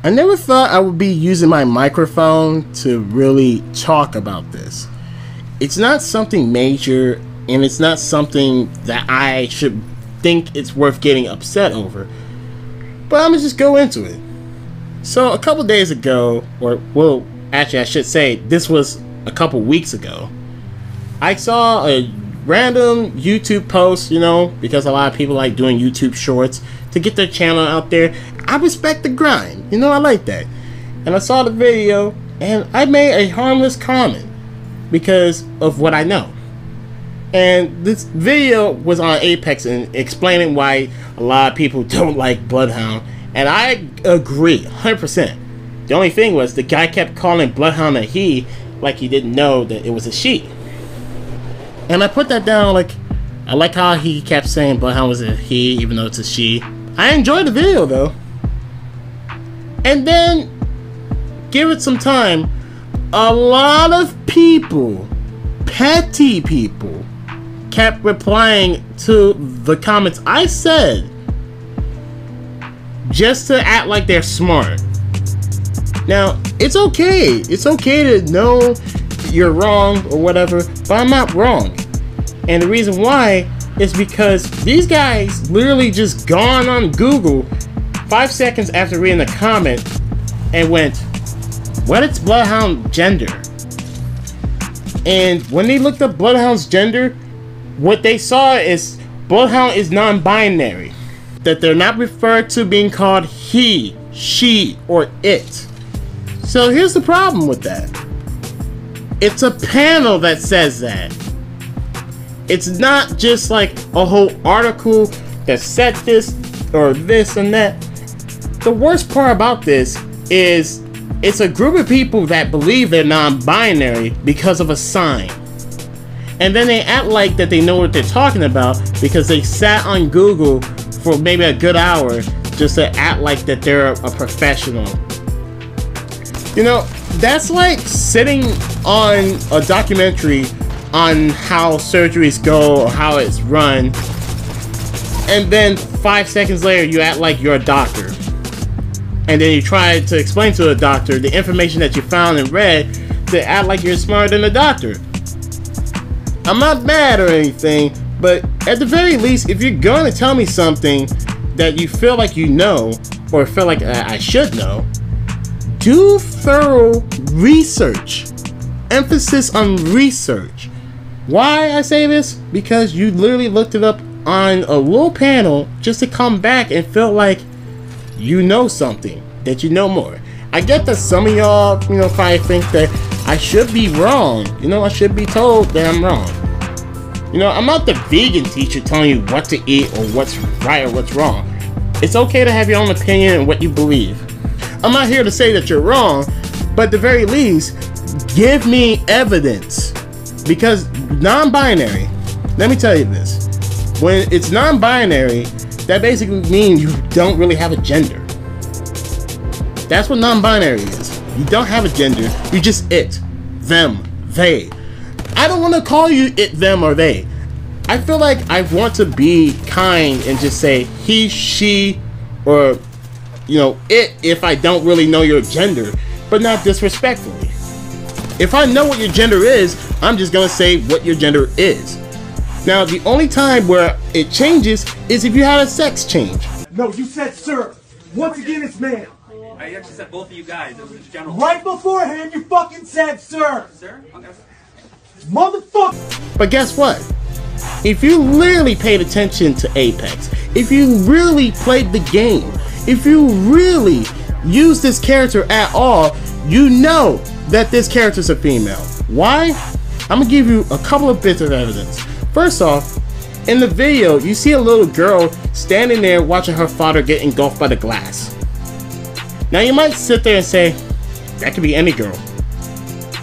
I never thought I would be using my microphone to really talk about this. It's not something major, and it's not something that I should think it's worth getting upset over. But I'm gonna just go into it. So a couple days ago, or well, actually I should say this was a couple weeks ago, I saw a random YouTube post, you know, because a lot of people like doing YouTube shorts to get their channel out there. I respect the grind, you know, I like that. And I saw the video and I made a harmless comment because of what I know. And this video was on Apex and explaining why a lot of people don't like Bloodhound, and I agree 100%. The only thing was the guy kept calling Bloodhound a he, like he didn't know that it was a she. And I put that down, like, I like how he kept saying Bloodhound was a he even though it's a she. I enjoyed the video though. And then, give it some time, a lot of people, petty people, kept replying to the comments I said just to act like they're smart. Now, it's okay. It's okay to know you're wrong or whatever, but I'm not wrong. And the reason why is because these guys literally just gone on Google 5 seconds after reading the comment and went, what is Bloodhound gender? And when they looked up Bloodhound's gender, what they saw is Bloodhound is non-binary. That they're not referred to being called he, she, or it. So here's the problem with that. It's a panel that says that. It's not just like a whole article that said this or this and that. The worst part about this is it's a group of people that believe they're non-binary because of a sign. And then they act like that they know what they're talking about because they sat on Google for maybe a good hour just to act like that they're a professional. You know, that's like sitting on a documentary on how surgeries go or how it's run, and then 5 seconds later you act like you're a doctor. And then you try to explain to a doctor the information that you found and read to act like you're smarter than a doctor. I'm not mad or anything, but at the very least, if you're going to tell me something that you feel like you know, or feel like I should know, do thorough research. Emphasis on research. Why I say this? Because you literally looked it up on a little panel just to come back and feel like you know something, that you know more. I get that some of y'all, you know, probably think that I should be wrong. You know, I should be told that I'm wrong. You know, I'm not the vegan teacher telling you what to eat or what's right or what's wrong. It's okay to have your own opinion and what you believe. I'm not here to say that you're wrong, but at the very least, give me evidence. Because non-binary, let me tell you this. When it's non-binary, that basically means you don't really have a gender. That's what non-binary is. You don't have a gender, you just it, them, they. I don't want to call you it, them, or they. I feel like I want to be kind and just say he, she, or, you know, it if I don't really know your gender, but not disrespectfully. If I know what your gender is, I'm just gonna say what your gender is. Now, the only time where it changes is if you had a sex change. No, you said sir. Once again, it's ma'am. I actually said both of you guys. It was just general. Right beforehand, you fucking said sir. Sir? Okay. Motherfucker. But guess what? If you literally paid attention to Apex, if you really played the game, if you really used this character at all, you know that this character's a female. Why? I'm gonna give you a couple of bits of evidence. First off, in the video, you see a little girl standing there watching her father get engulfed by the glass. Now you might sit there and say, that could be any girl.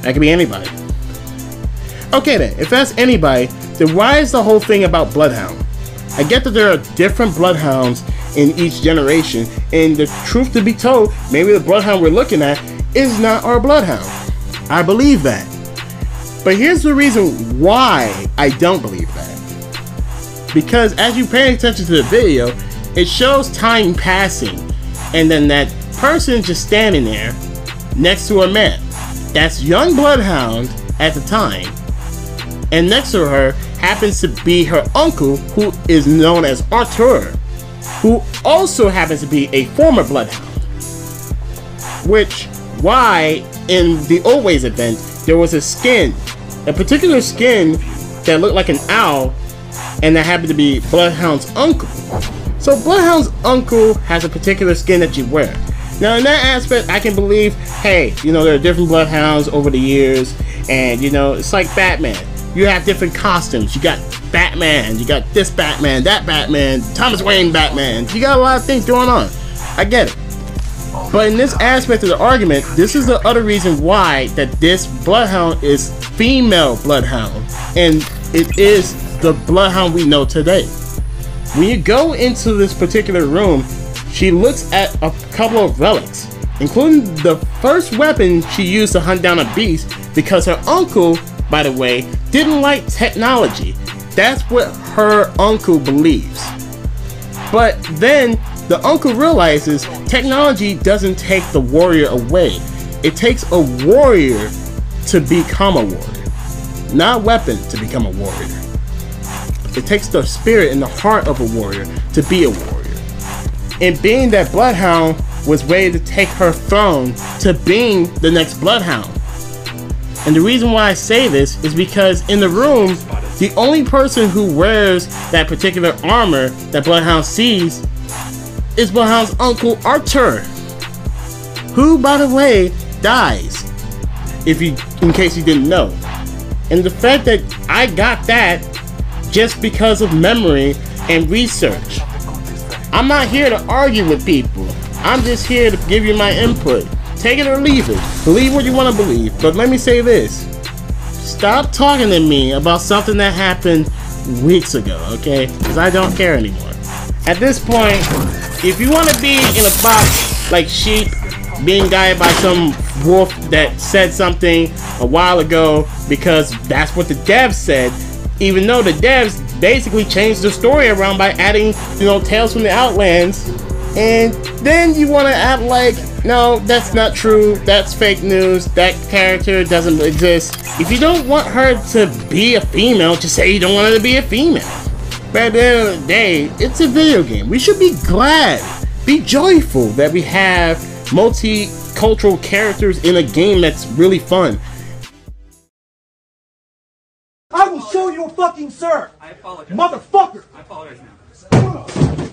That could be anybody. Okay then, if that's anybody, then why is the whole thing about Bloodhound? I get that there are different Bloodhounds in each generation, and the truth to be told, maybe the Bloodhound we're looking at is not our Bloodhound. I believe that. But here's the reason why I don't believe that. Because as you pay attention to the video, it shows time passing, and then that person just standing there next to a man. That's young Bloodhound at the time. And next to her happens to be her uncle, who is known as Arthur, who also happens to be a former Bloodhound. Which, why in the Old Ways event, there was a skin, a particular skin that looked like an owl, and that happened to be Bloodhound's uncle. So Bloodhound's uncle has a particular skin that you wear. Now in that aspect, I can believe, hey, you know, there are different Bloodhounds over the years, and you know, it's like Batman. You have different costumes. You got Batman, you got this Batman, that Batman, Thomas Wayne Batman. You got a lot of things going on. I get it. But in this aspect of the argument, this is the other reason why that this Bloodhound is female Bloodhound, and it is the Bloodhound we know today. When you go into this particular room, she looks at a couple of relics, including the first weapon she used to hunt down a beast, because her uncle, by the way, didn't like technology. That's what her uncle believes. But then the uncle realizes technology doesn't take the warrior away. It takes a warrior to become a warrior, not a weapon to become a warrior. It takes the spirit and the heart of a warrior to be a warrior. And being that Bloodhound was ready to take her throne to being the next Bloodhound. And the reason why I say this is because in the room, the only person who wears that particular armor that Bloodhound sees is Bloodhound's uncle Arthur, who, by the way, dies, in case you didn't know. And the fact that I got that just because of memory and research. I'm not here to argue with people. I'm just here to give you my input. Take it or leave it. Believe what you want to believe. But let me say this. Stop talking to me about something that happened weeks ago, okay? Because I don't care anymore. At this point, if you want to be in a box like sheep being guided by some wolf that said something a while ago because that's what the devs said, even though the devs basically changed the story around by adding, you know, Tales from the Outlands, and then you want to act like, no, that's not true, that's fake news, that character doesn't exist. If you don't want her to be a female, just say you don't want her to be a female. But at the end of the day, it's a video game. We should be glad, be joyful that we have multicultural characters in a game that's really fun. I will show you a fucking sir! I apologize. Motherfucker! I apologize now.